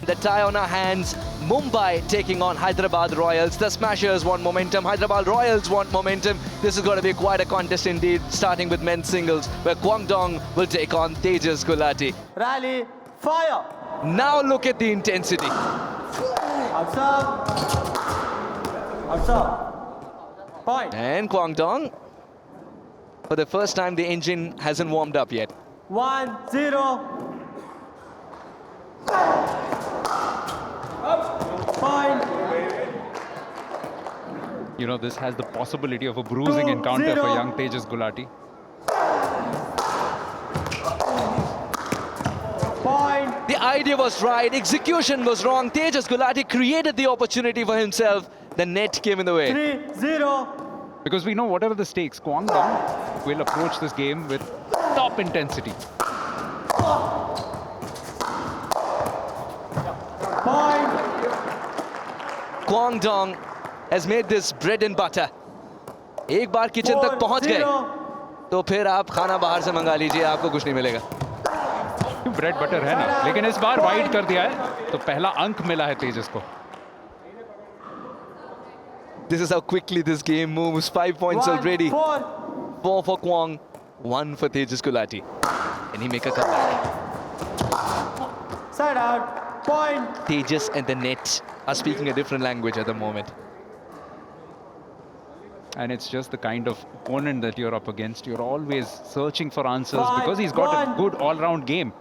The tie on our hands. Mumbai taking on Hyderabad Royals. The Smashers want momentum. Hyderabad Royals want momentum. This is going to be quite a contest indeed, starting with men's singles, where Guangdong will take on Tejas Gulati. Rally, fire! Now look at the intensity. Outside. Outside. Point. And Guangdong, for the first time, the engine hasn't warmed up yet. 1-0. Point. You know, this has the possibility of a bruising encounter for young Tejas Gulati. Point. The idea was right, execution was wrong. Tejas Gulati created the opportunity for himself. The net came in the way. 3-0. Because we know whatever the stakes, Guangdong will approach this game with top intensity. Point. Guangdong has made this bread and butter. एक बार kitchen तक पहुंच गए तो फिर आप खाना बाहर से मंगा लीजिए, आपको कुछ नहीं मिलेगा. ब्रेड बटर है ना, लेकिन इस बार वाइड कर दिया है तो पहला अंक मिला है तेजस को. This is how quickly this game moves. 5 points already. 4 for Kwang, 1 for Tejas Gulati. Can he make a comeback? Side out. Point. Tejas and the net are speaking a different language at the moment. And it's just the kind of opponent that you're up against. You're always searching for answers because he's got a good all-round game.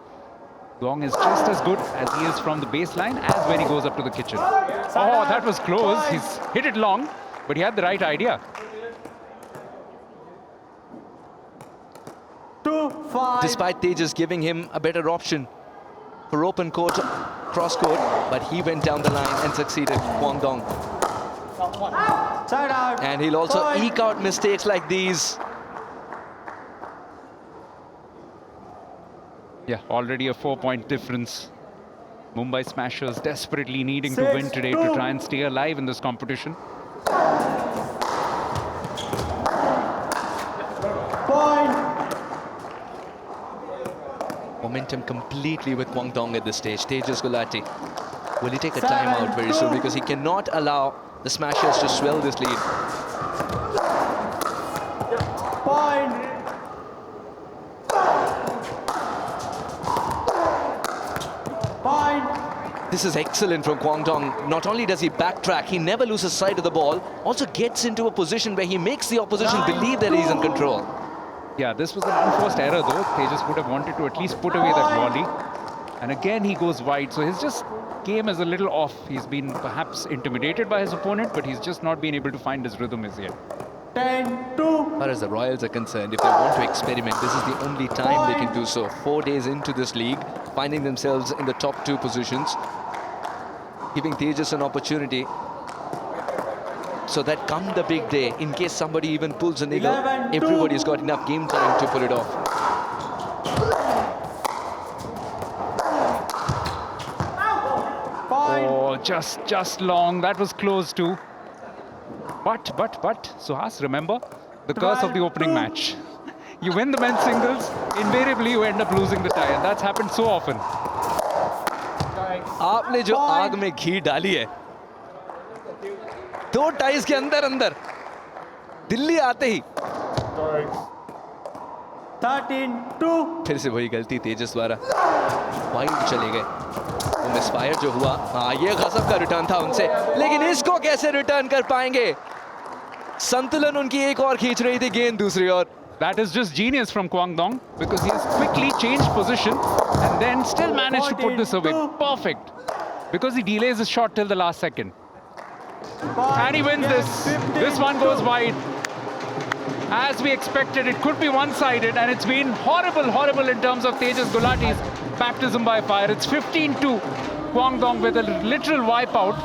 Gong is just as good as he is from the baseline as when he goes up to the kitchen. Oh, that was close. He's hit it long, but he had the right idea. 2-5. Despite Tejas giving him a better option for open court, cross court, but he went down the line and succeeded, Guangdong. Side out. And he'll also Point. eke out mistakes like these. Yeah, already a 4-point difference. Mumbai Smashers desperately needing to win today to 6-2. try and stay alive in this competition. Point. Momentum completely with Guangdong at this stage. Tejas Gulati, will he take a timeout very soon, because he cannot allow the Smashers to swell this lead. Point. Point. This is excellent from Guangdong. Not only does he backtrack, he never loses sight of the ball, also gets into a position where he makes the opposition believe that he's in control. Yeah, this was an unforced error though. Tejas would have wanted to at least put away that volley. And again he goes wide, so his just game is a little off. He's been perhaps intimidated by his opponent, but he's just not been able to find his rhythm as yet. 10-2. As far as the Royals are concerned, if they want to experiment, this is the only time they can do so. 4 days into this league, finding themselves in the top 2 positions, giving Tejas an opportunity so that come the big day, in case somebody even pulls a niggle, 11-2. everybody's got enough game time to pull it off. Point. Oh, just long. That was close too. But, Suhas, remember the curse of the opening match. You win the men's singles, invariably you end up losing the tie, and that's happened so often. आपने जो आग में घी डाली है, 2 ties के अंदर दिल्ली आते ही 13-2. फिर से वही गलती तेजस द्वारा, वाइड चले गए. वो मिसफायर जो हुआ, हाँ ये गजब का रिटर्न था उनसे, लेकिन इसको कैसे रिटर्न कर पाएंगे? संतुलन उनकी एक और खींच रही थी गेंद दूसरी ओर. That is just genius from Guangdong, because he has quickly changed position and then still managed to put this away. Perfect. Because he delays his shot till the last second. And he wins this. This one goes wide. As we expected, it could be one-sided, and it's been horrible in terms of Tejas Gulati's baptism by fire. It's 15-2. Guangdong with a literal wipeout.